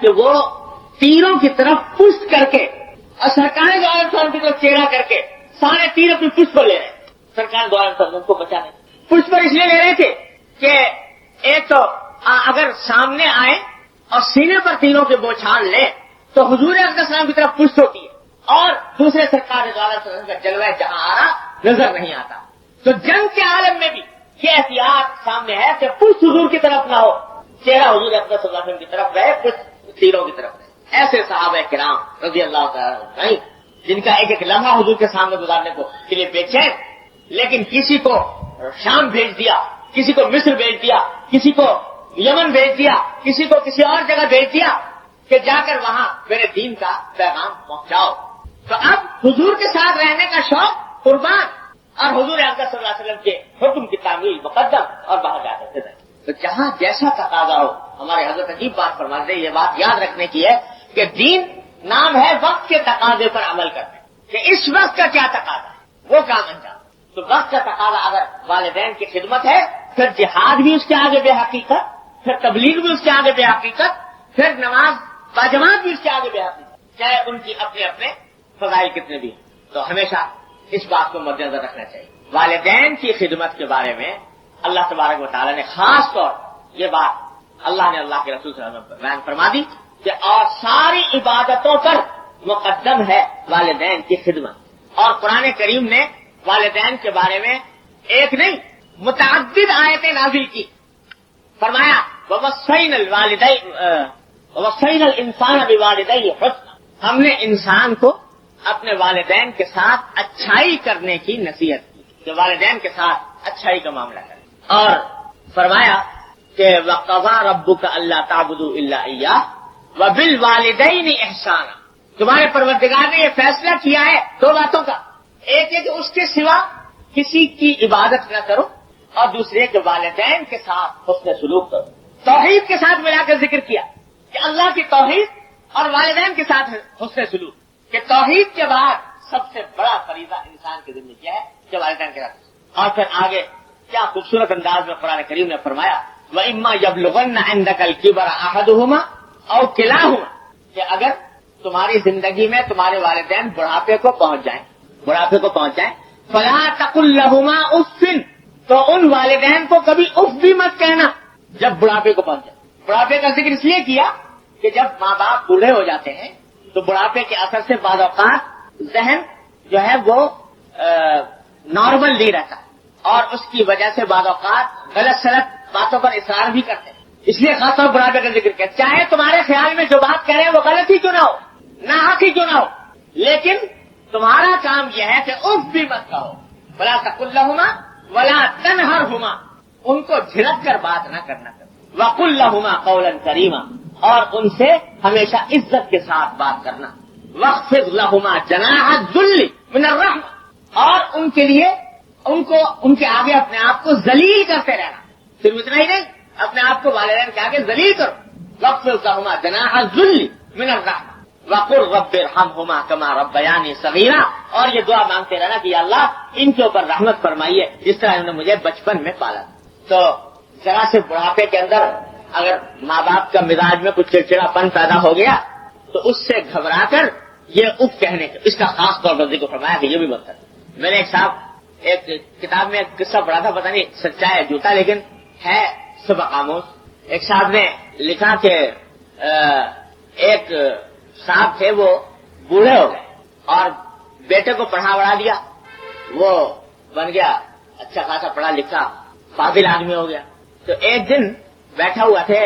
کہ وہ تیروں کی طرف پشت کر کے اور سرکار دو عالم صلی اللہ علیہ وسلم کی طرف چہرہ کر کے سارے تیر اپنی پشت پر لے رہے ہیں. سرکار دو عالم صلی اللہ علیہ وسلم کو بچانے پشت پر اس لیے لے رہے تھے کہ ایک تو اگر سامنے آئے اور سینے پر تیروں کے بوچھال لے تو حضور اقدس السلام کی طرف پشت ہوتی ہے اور دوسرے سرکار دو عالم صلی اللہ علیہ وسلم کا جلوہ جہاں آ رہا نظر نہیں آتا. تو جنگ کے عالم میں بھی یہ احتیاط سامنے ہے کہ پشت حضور کی طرف نہ ہو, چہرہ حضور اقدس صلی اللہ علیہ وسلم کی طرف رہے, پشت تیروں کی طرف رہے. ایسے صحابہ کرام رضی اللہ تعالیٰ جن کا ایک ایک لمحہ حضور کے سامنے گزارنے کو کے لیے بے چین, لیکن کسی کو شام بھیج دیا, کسی کو مصر بھیج دیا, کسی کو یمن بھیج دیا, کسی کو کسی اور جگہ بھیج دیا کہ جا کر وہاں میرے دین کا پیغام پہنچاؤ. تو اب حضور کے ساتھ رہنے کا شوق قربان اور حضور اقدس صلی اللہ علیہ وسلم کے حکم کی تعمیل مقدم اور باہر جا کرتے رہے. تو جہاں جیسا تقاضا ہو, ہمارے حضرت عجیب بات فرماتے ہیں, یہ بات یاد رکھنے کی ہے کہ دین نام ہے وقت کے تقاضے پر عمل کرنے, کہ اس وقت کا کیا تقاضا ہے وہ کام انجام. تو وقت کا تقاضا اگر والدین کی خدمت ہے, پھر جہاد بھی اس کے آگے بے حقیقت, پھر تبلیغ بھی اس کے آگے بے حقیقت, پھر نماز باجماعت بھی اس کے آگے بے حقیقت, چاہے ان کی اپنے اپنے فضائل کتنے بھی. تو ہمیشہ اس بات کو مد نظر رکھنا چاہیے. والدین کی خدمت کے بارے میں اللہ تبارک و تعالیٰ نے خاص طور یہ بات اللہ نے اللہ کے رسول صلی اللہ علیہ وسلم بیان فرما دی کہ اور ساری عبادتوں پر مقدم ہے والدین کی خدمت. اور قرآن کریم نے والدین کے بارے میں ایک نہیں متعدد آیتیں نازل کی. فرمایا وَوَصَّيْنَا الْإِنسَانَ بِوَالِدَيْهِ حُسْنًا, ہم نے انسان کو اپنے والدین کے ساتھ اچھائی کرنے کی نصیحت کی کہ والدین کے ساتھ اچھائی کا معاملہ کریں. اور فرمایا کہ وَقَضَىٰ رَبُّكَ أَلَّا تَعْبُدُوا إِلَّا إِيَّاهُ وَبِالْوَالِدَيْنِ إِحْسَانًا, تمہارے پروردگار نے یہ فیصلہ کیا ہے دو باتوں کا, ایک ہے کہ اس کے سوا کسی کی عبادت نہ کرو, اور دوسرے کہ والدین کے ساتھ حسن سلوک کرو. توحید کے ساتھ ملا کر ذکر کیا کہ اللہ کی توحید اور والدین کے ساتھ حسن سلوک, کہ توحید کے بعد سب سے بڑا فریضہ انسان کے ذمہ کیا ہے کہ والدین کے ساتھ. اور پھر آگے کیا خوبصورت انداز میں قرآن کریم نے فرمایا وَإِمَّا يَبْلُغَنَّ عِندَكَ الْكِبَرَ أَحَدُهُمَا أَوْ كِلَاهُمَا, کہ اگر تمہاری زندگی میں تمہارے والدین بڑھاپے کو پہنچ جائیں فَلَا تَقُلْ لَهُمَا أُفٍّ, تو ان والدین کو کبھی اف بھی مت کہنا جب بڑھاپے کو پہنچ جائے. بڑھاپے کا ذکر اس لیے کیا کہ جب ماں باپ بوڑھے ہو جاتے ہیں تو بڑھاپے کے اثر سے بعض اوقات ذہن جو ہے وہ نارمل نہیں رہتا, اور اس کی وجہ سے بعض اوقات غلط سلط باتوں پر اصرار بھی کرتے ہیں. اس لیے خاص طور پر بڑھاپے کا ذکر کیا, چاہے تمہارے خیال میں جو بات کہہ رہے ہیں وہ غلط ہی کیوں نہ ہو, ناحق ہی کیوں نہ ہو, لیکن تمہارا کام یہ ہے کہ اف بھی مت کہو. وَلَا تَقُلْ لَهُمَا وَلَا تَنْهَرْهُمَا, ان کو جھڑک کر بات نہ کرنا. وَقُلْ لَهُمَا قَوْلًا كَرِيمًا, اور ان سے ہمیشہ عزت کے ساتھ بات کرنا. وَاخْفِضْ لَهُمَا جَنَاحَ الذُّلِّ مِنَ الرَّحْمَةِ, اور ان کے لیے ان کے آگے اپنے آپ کو ذلیل کرتے رہنا. صرف اتنا ہی نہیں, اپنے آپ کو والدین کے آگے ذلیل کرو. وَاخْفِضْ لَهُمَا جَنَاحَ الذُّلِّ مِنَ الرَّحْمَةِ وَقُلْ رَبِّ ارْحَمْهُمَا كَمَا رَبَّيَانِي صَغِيرًا, اور یہ دعا مانگتے رہنا کہ یا اللہ ان کے اوپر رحمت فرمائیے جس طرح انہوں نے مجھے بچپن میں پالا. تو ذرا سے بڑھاپے کے اندر اگر ماں باپ کا مزاج میں کچھ چڑچڑا پن پیدا ہو گیا تو اس سے گھبرا کر یہ اف کہنے کا اس کا خاص طور پر ذکر فرمایا کہ یہ بھی مت کر. میں نے ایک کتاب میں ایک قصہ پڑھا تھا, پتہ نہیں سچا ہے جھوٹا لیکن ہے سبق آموز. ایک صاحب نے لکھا کہ ایک صاحب تھے وہ بوڑھے ہو گئے اور بیٹے کو پڑھا بڑھا دیا, وہ بن گیا اچھا خاصا پڑھا لکھا فاضل آدمی ہو گیا. تو ایک دن بیٹھا ہوا تھے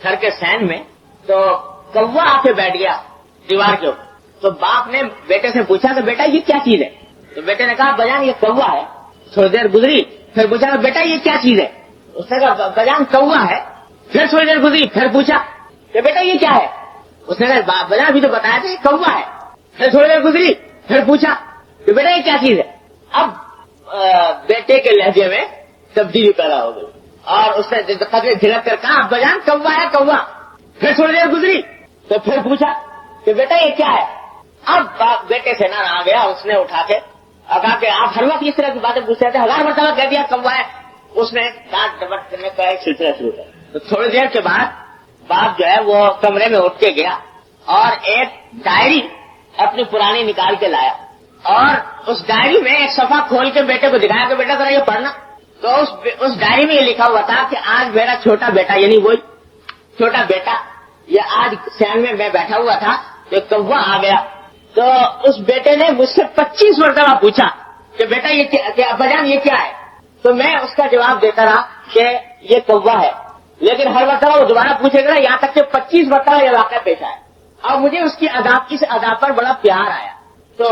گھر کے سین میں, تو کوا آ کے بیٹھ گیا دیوار کے اوپر. تو باپ نے بیٹے سے پوچھا کہ بیٹا یہ کیا چیز ہے؟ تو بیٹے نے کہا بجان یہ کوا ہے. تھوڑی دیر گزری, پھر پوچھا کہ بیٹا یہ کیا چیز ہے؟ اس نے کہا بجان کوا ہے. پھر تھوڑی دیر گزری, پھر پوچھا کہ بیٹا یہ کیا ہے؟ اس نے کہا بجان ابھی تو بتایا تھا یہ کوا ہے. پھر تھوڑی دیر گزری, پھر پوچھا کہ بیٹا یہ کیا چیز ہے؟ اب بیٹے کے لہجے میں تبدیلی پیدا ہو گئی اور اس نے قدرے جھلک کر کہا بجان کوا ہے کوا. پھر تھوڑی دیر گزری تو پھر پوچھا کہ بیٹا یہ کیا ہے؟ اب بیٹے سے نہ رہا گیا, اس نے اٹھا کے کہا کہ آپ ہر وقت اس طرح کی باتیں پوچھتے تھے, 1000 مرتبہ کہہ دیا کوا ہے. اس نے ڈانٹ ڈپٹ کرنے کا ایک سلسلہ شروع کیا. تو تھوڑی دیر کے بعد باپ جو ہے وہ کمرے میں اٹھ کے گیا اور ایک ڈائری اپنی پرانی نکال کے لایا اور اس ڈائری میں ایک صفحہ کھول کے بیٹے کو دکھایا کہ بیٹا ذرا یہ پڑھنا. تو اس ڈائری میں یہ لکھا ہوا تھا کہ آج میرا چھوٹا بیٹا یعنی وہی چھوٹا بیٹا یہ آج سین میں بیٹھا ہوا تھا تو ایک کوا آ گیا. تو اس بیٹے نے مجھ سے 25 مرتبہ پوچھا کہ بیٹا یہ ابا جان یہ کیا ہے. تو میں اس کا جواب دیتا رہا کہ یہ کوا ہے. لیکن ہر مرتبہ وہ دوبارہ پوچھے گا یہاں تک کہ 25 مرتبہ یہ واقعہ پیش آیا اور مجھے اس کی ادا پر بڑا پیار آیا. تو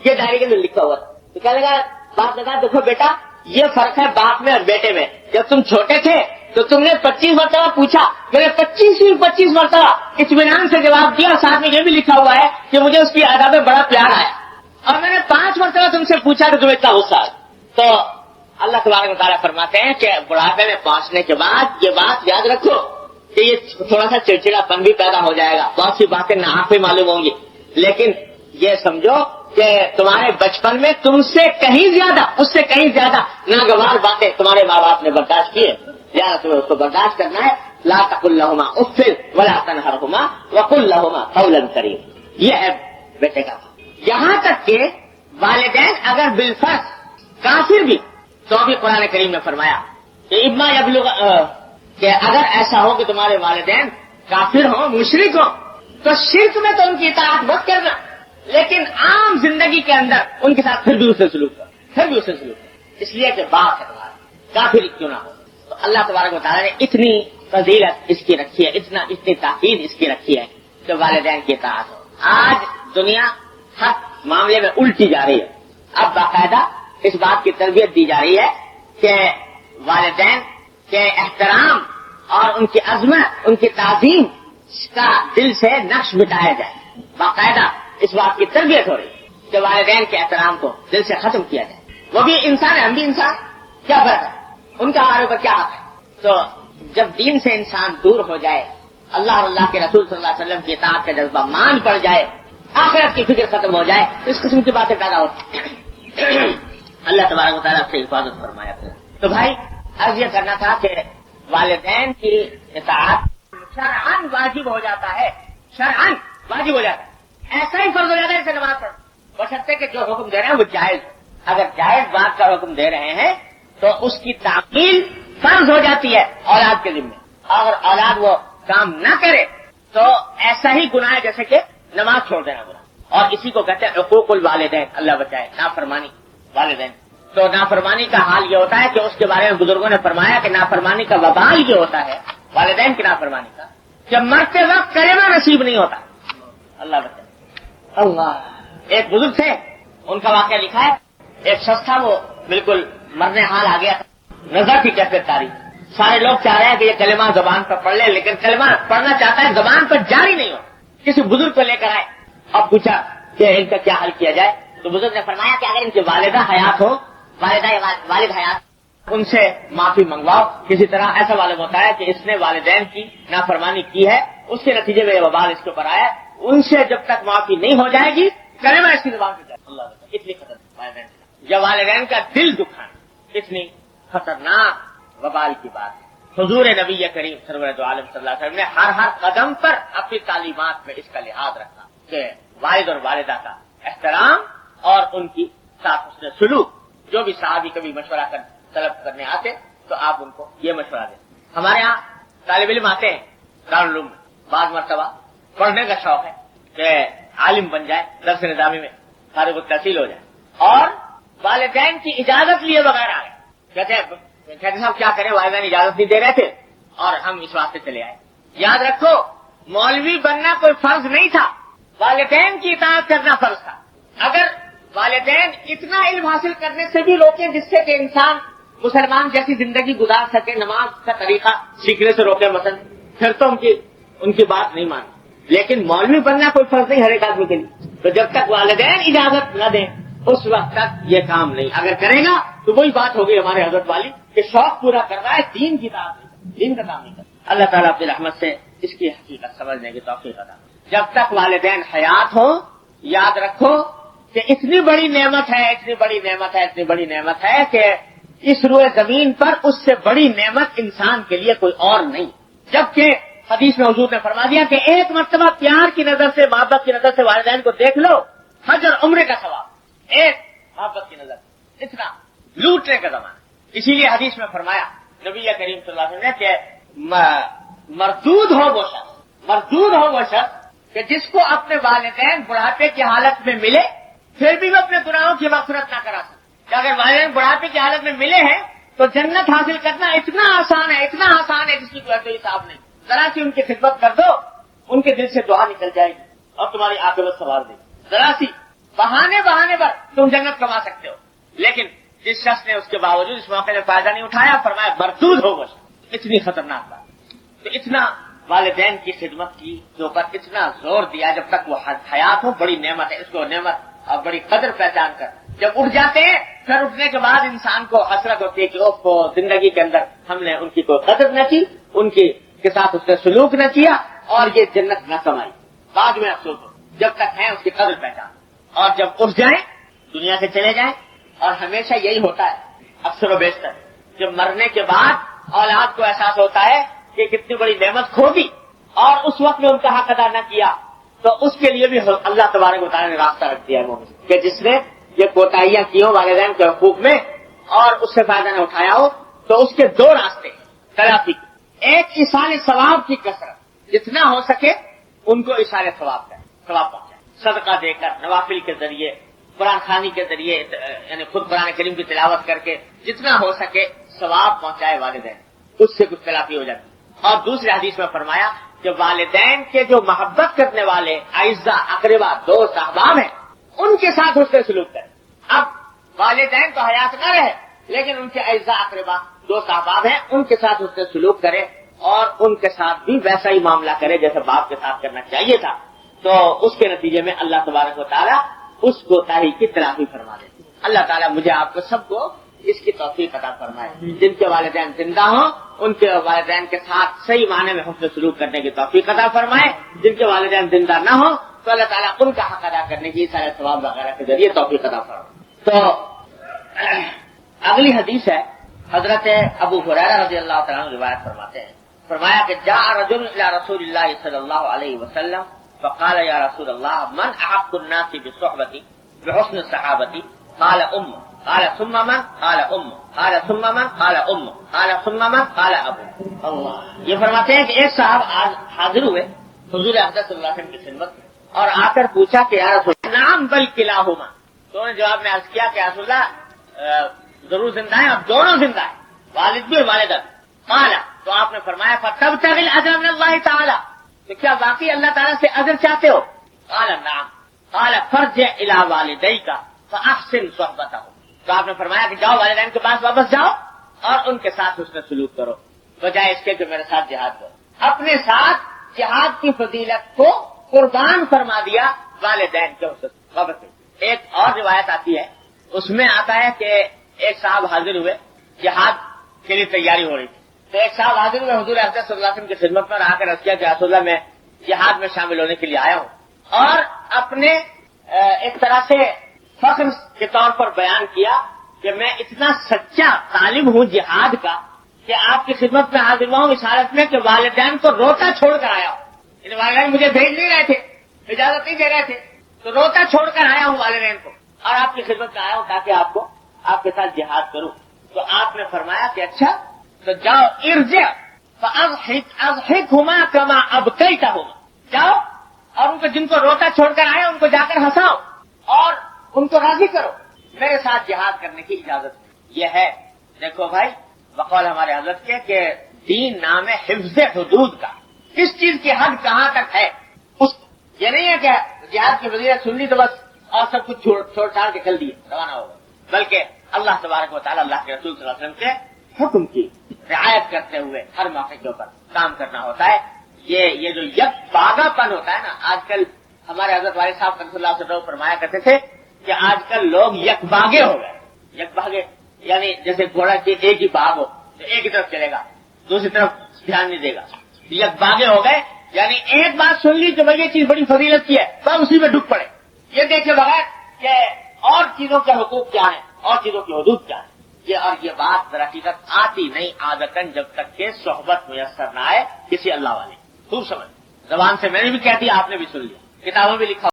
یہ ڈائری کے اندر لکھا ہوا تھا. تو کہنے لگا باپ نے کہا دیکھو بیٹا یہ فرق ہے باپ میں اور بیٹے میں. جب تم چھوٹے تھے تو تم نے 25 مرتبہ پوچھا, میں نے 25 مرتبہ اطمینان سے جواب دیا. ساتھ میں یہ بھی لکھا ہوا ہے کہ مجھے اس کی ادا میں بڑا پیار آیا. اور میں نے 5 مرتبہ تم سے پوچھا کہ تمہیں اتنا غصہ. تو اللہ تبارک و تعالیٰ فرماتے ہیں کہ بڑھاپے میں پہنچنے کے بعد یہ بات یاد رکھو کہ یہ تھوڑا سا چڑچڑا پن بھی پیدا ہو جائے گا, بہت سی باتیں ناحق معلوم ہوں گی, لیکن یہ سمجھو کہ تمہارے بچپن میں تم سے کہیں زیادہ, اس سے کہیں زیادہ ناگوار باتیں تمہارے ماں باپ نے برداشت کی ہے. لہٰذا تمہیں اس کو برداشت کرنا ہے. لا تقل لهما اف ولا تنهرهما وقل لهما قولا كريما. یہ ہے بیٹے کا. یہاں تک کہ والدین اگر بالفرض کافر بھی تو بھی قرآن کریم نے فرمایا کہ اما یبلغ کہ اگر ایسا ہو کہ تمہارے والدین کافر ہوں مشرک ہوں تو شرک میں تو ان کی اطاعت مت کرنا, لیکن عام زندگی کے اندر ان کے ساتھ پھر بھی اسے سلوک کر, اس لیے کہ باپ ہے تمہارا کافر کیوں نہ ہو. تو اللہ تبارک و تعالیٰ نے اتنی فضیلت اس کی رکھی ہے, اتنی تاکید اس کی رکھی ہے کہ والدین کی اطاعت ہو. آج دنیا ہر معاملے میں الٹی جا رہی ہے. اب باقاعدہ اس بات کی تربیت دی جا رہی ہے کہ والدین کے احترام اور ان کی عظمت, ان کی تعظیم کا دل سے نقش مٹایا جائے. باقاعدہ اس بات کی تربیت ہو رہی ہے کہ والدین کے احترام کو دل سے ختم کیا جائے. وہ بھی انسان ہے, ہم بھی انسان, کیا فرق ہے, ان کا ہمارے اوپر کیا حق ہے. تو جب دین سے انسان دور ہو جائے, اللہ اور اللہ کے رسول صلی اللہ علیہ وسلم کی اطاعت کا جذبہ مان پڑ جائے, آخرت کی فکر ختم ہو جائے, تو اس قسم کی باتیں پیدا ہوتی ہیں. اللہ تبارک و تعالیٰ سے حفاظت فرمایا. تو بھائی عرض یہ کرنا تھا کہ والدین کی اطاعت شرعاً واجب ہو جاتا ہے, شرعاً واجب ہو جاتا ہے, ایسا ہی فرض ہو جاتا ہے جیسے نماز پڑھو, بشرطے کہ جو حکم دے رہے ہیں وہ جائز. اگر جائز بات کا حکم دے رہے ہیں تو اس کی تعمیل فرض ہو جاتی ہے اولاد کے ذمہ. اگر اولاد وہ کام نہ کرے تو ایسا ہی گناہ ہے جیسے کہ نماز چھوڑ دینا گناہ. اور اسی کو کہتے ہیں حقوق الوالدین, اللہ بچائے, نافرمانی والدین. تو نافرمانی کا حال یہ ہوتا ہے کہ اس کے بارے میں بزرگوں نے فرمایا کہ نافرمانی کا وبال یہ ہوتا ہے والدین کی نافرمانی کا جب مرتے وقت کلمہ نصیب نہیں ہوتا. اللہ بچائے. اللہ ایک بزرگ تھے, ان کا واقعہ لکھا ہے. ایک شخص تھا, وہ بالکل مرنے حال آ گیا, نظر کی کیفیت تاری. سارے لوگ چاہ رہے ہیں کہ یہ کلمہ زبان پر پڑھ لے, لیکن کلمہ پڑھنا چاہتا ہے, زبان پر جاری نہیں ہو. کسی بزرگ کو لے کر آئے اور پوچھا کہ ان کا کیا حل کیا جائے. تو بزرگ نے فرمایا کہ اگر ان کی والدہ حیات ہو, والد حیات, ان سے معافی منگواؤ. کسی طرح ایسا معلوم ہوتا ہے کہ اس نے والدین کی نافرمانی کی ہے, اس کے نتیجے میں یہ وبال اس کے اوپر آیا. ان سے جب تک معافی نہیں ہو جائے گی کلمہ اس کی زبان پہ جائے. اللہ اتنی خطرناک والدین, جب والدین کا دل دکھانا اتنی خطرناک وبال کی بات ہے. حضور نبی کریم سرور دو عالم صلی اللہ علیہ وسلم نے ہر قدم پر اپنی تعلیمات میں اس کا لحاظ رکھا کہ والد اور والدہ کا احترام اور ان کی ساتھ حسن سلوک. جو بھی صحابی کبھی مشورہ طلب کرنے آتے تو آپ ان کو یہ مشورہ دیں. ہمارے ہاں طالب علم آتے ہیں دارالعلوم میں, بعض مرتبہ پڑھنے کا شوق ہے کہ عالم بن جائے, درس نظامی میں فارغ التحصیل ہو جائے, اور والدین کی اجازت لیے بغیر آ گئے. کہتے صاحب کیا کریں, والدین اجازت نہیں دے رہے تھے اور ہم اس واسطے چلے آئے. یاد رکھو مولوی بننا کوئی فرض نہیں تھا, والدین کی اطاعت کرنا فرض تھا. اگر والدین اتنا علم حاصل کرنے سے بھی روکیں جس سے کہ انسان مسلمان جیسی زندگی گزار سکے, نماز کا طریقہ سیکھنے سے روکے مثلا, پھر تو ان کی بات نہیں مانی. لیکن مولوی بننا کوئی فرض نہیں ہر ایک آدمی کے لیے. تو جب تک والدین اجازت نہ دیں اس وقت تک یہ کام نہیں. اگر کرے گا تو وہی بات ہوگی ہمارے حضرت والی کہ شوق پورا کر رہا ہے, دین کی بات نہیں, دین کا کام نہیں کرتا. اللہ تعالیٰ اپنی رحمت سے اس کی حقیقت سمجھنے کی توفیق عطا. جب تک والدین حیات ہوں یاد رکھو کہ اتنی بڑی نعمت ہے کہ اس روئے زمین پر اس سے بڑی نعمت انسان کے لیے کوئی اور نہیں. جبکہ حدیث میں حضور نے فرما دیا کہ ایک مرتبہ پیار کی نظر سے، محبت کی نظر سے والدین کو دیکھ لو، حج اور عمرے کا ثواب. ایک محبت کی نظر، اتنا لوٹنے کا زمانہ. اسی لیے حدیث میں فرمایا نبی کریم صلی اللہ علیہ وسلم نے کہ مردود ہو وہ شخص کہ جس کو اپنے والدین بڑھاپے کی حالت میں ملے پھر بھی وہ اپنے گناہوں کی مغفرت نہ کرا سکے. کہ اگر والدین بڑھاپے کی حالت میں ملے ہیں تو جنت حاصل کرنا اتنا آسان ہے جس کی کوئی حساب نہیں. ذرا سی ان کی خدمت کر دو، ان کے دل سے دعا نکل جائے گی اور تمہاری عاقبت سنوار دے گی. ذرا سی بہانے پر تم جنت کما سکتے ہو. لیکن جس شخص نے اس کے باوجود اس موقع میں فائدہ نہیں اٹھایا، فرمایا مردود ہو وہ شخص. اتنی خطرناک بات. تو اتنا والدین کی خدمت کی کے اوپر اتنا زور دیا جب تک وہ حیات ہو. بڑی نعمت ہے، اس کو نعمت اور بڑی قدر پہچان کر جب اٹھ جاتے ہیں پھر اٹھنے کے بعد انسان کو حسرت ہوتی ہے کہ اوف کو زندگی کے اندر ہم نے ان کی کوئی قدر نہ کی، ان کے ساتھ اس نے سلوک نہ کیا اور یہ جنت نہ کمائی. بعد میں افسوس ہو، جب تک ہے اس کی قدر پہچان. اور جب اٹھ جائیں دنیا سے چلے جائیں، اور ہمیشہ یہی ہوتا ہے اکثر و بیشتر، جب مرنے کے بعد اولاد کو احساس ہوتا ہے کہ کتنی بڑی نعمت کھو دی اور اس وقت میں ان کا حق ادا نہ کیا، تو اس کے لیے بھی اللہ تبارک و تعالیٰ نے راستہ رکھ دیا ہے کہ جس نے یہ کوتاہیاں کی ہوں والدین کے حقوق میں اور اس سے فائدہ نہ اٹھایا ہو، تو اس کے دو راستے تلافی. ایک ایصال ثواب کی کثرت، جتنا ہو سکے ان کو ایصال ثواب پہنچائے، صدقہ دے کر، نوافل کے ذریعے، قرآن خوانی کے ذریعے، یعنی خود قرآن کریم کی تلاوت کر کے جتنا ہو سکے ثواب پہنچائے والدین، اس سے کچھ تلافی ہو جاتی. اور دوسری حدیث میں فرمایا کہ والدین کے جو محبت کرنے والے اعزاء، اقربا، دوست، احباب ہیں، ان کے ساتھ حسن سلوک کریں. اب والدین تو حیات نہ رہے لیکن ان کے اعزاء، اقربا، دوست، احباب ہیں، ان کے ساتھ حسن سلوک کرے اور ان کے ساتھ بھی ویسا ہی معاملہ کرے جیسے باپ کے ساتھ کرنا چاہیے تھا. تو اس کے نتیجے میں اللہ تبارک و تعالیٰ اس کوتاہی کی تلافی فرما دے. اللہ تعالیٰ مجھے آپ کو سب کو اس کی توفیق عطا فرمائے. جن کے والدین زندہ ہوں ان کے والدین کے ساتھ صحیح معنی میں حسن سلوک کرنے کی توفیق عطا فرمائے. جن کے والدین زندہ نہ ہوں تو اللہ تعالیٰ ان کا حق ادا کرنے کی سارے ثواب وغیرہ کے ذریعے توفیق عطا فرمائے. تو اگلی حدیث ہے، حضرت ابو ہریرہ رضی اللہ تعالیٰ عنہ روایت فرماتے ہیں، فرمایا کہ جاء رجل الى رسول اللہ صلی اللہ علیہ وسلم فقال یا رسول اللہ من احق الناس بصحبتی بحسن الصحابتی قال ام قال ثم من قال ام قال ثم من قال ام قال ثم من قال ابو. اللہ، یہ فرماتے ہیں کہ ایک صاحب حاضر ہوئے حضور اقدس صلی اللہ علیہ وسلم کی خدمت میں اور آ کر پوچھا کہ یا رسول اللہ نعم بل کلاہما. تو انہوں نے جواب میں عرض کیا کہ رسول اللہ ضرور زندہ ہیں، اب دونوں زندہ ہیں، والد بھی اور والدہ بھی. قال، تو آپ نے فرمایا فتبتغی الاجر من اللہ تعالی، تو کیا واقعی اللہ تعالیٰ سے اجر چاہتے ہو؟ قال نعم. قال فرجع الی والدیک فاحسن صحبتہم. تو آپ نے فرمایا کہ جاؤ والدین کے پاس واپس جاؤ اور ان کے ساتھ حسن سلوک کرو، بجائے اس کے کہ میرے ساتھ جہاد کرو. اپنے ساتھ جہاد کی فضیلت کو قربان فرما دیا والدین کے حسن صحبت. ایک اور روایت آتی ہے، اس میں آتا ہے کہ ایک صاحب حاضر ہوئے، جہاد کے لیے تیاری ہو رہی تھی. تو ایک صاحب حاضر ہوئے حضور اقدس صلی اللہ علیہ وسلم کی خدمت میں آ کر عرض کیا کہ رسول اللہ میں جہاد میں شامل ہونے کے لیے آیا ہوں، اور اپنے ایک طرح سے فخر کے طور پر بیان کیا کہ میں اتنا سچا طالب ہوں جہاد کا کہ آپ کی خدمت میں حاضر ہوا ہوں اس حالت میں کہ والدین کو روتا چھوڑ کر آیا ہوں. یعنی والدین مجھے بھیج نہیں رہے تھے، اجازت نہیں دے رہے تھے، تو روتا چھوڑ کر آیا ہوں والدین کو اور آپ کی خدمت میں آیا ہوں تاکہ آپ کے ساتھ جہاد کروں. تو آپ نے فرمایا کہ اچھا تو جاؤ ارجع فاضحکہما کما ابکیتہما، جاؤ اور ان کو جن کو روتا چھوڑ کر آئے ان کو جا کر ہنساؤ اور ان کو راضی کرو، میرے ساتھ جہاد کرنے کی اجازت ہے. یہ ہے دیکھو بھائی بقول ہمارے حضرت کے کہ دین نام ہے حفظ حدود کا. کس چیز کی حد کہاں تک ہے، اس یہ نہیں ہے کہ جہاد کی وزیرت سن لی تو بس اور سب کچھ چھوڑ چھاڑ کے چل دیے روانہ ہوگا، بلکہ اللہ تبارک و تعالیٰ اللہ کے رسول صلی اللہ علیہ وسلم کے حکم کی رعایت کرتے ہوئے ہر موقع کے اوپر کام کرنا ہوتا ہے. یہ جو یک باغا پن ہوتا ہے نا، آج کل ہمارے حضرت والد صاحب صلی اللہ علیہ وسلم فرمایا کرتے تھے کہ آج کل لوگ یک باغے ہو گئے. یک باغے یعنی جیسے گھوڑا کی ایک ہی باغ ہو تو ایک ہی طرف چلے گا، دوسری طرف دھیان نہیں دے گا. یک باغے ہو گئے یعنی ایک بات سن لی کہ بھائی یہ چیز بڑی فضیلت کی ہے تو اسی میں ڈوب پڑے، یہ دیکھے بغیر کہ اور چیزوں کے حقوق کیا ہیں اور چیزوں کی حدود کیا ہے. یہ بات در حقیقت آتی نہیں عادتاً جب تک کہ صحبت میسر نہ آئے کسی اللہ والے. خوب سمجھ. زبان سے میں نے بھی کہہ دیا, آپ نے بھی سن لیا, کتابوں میں لکھا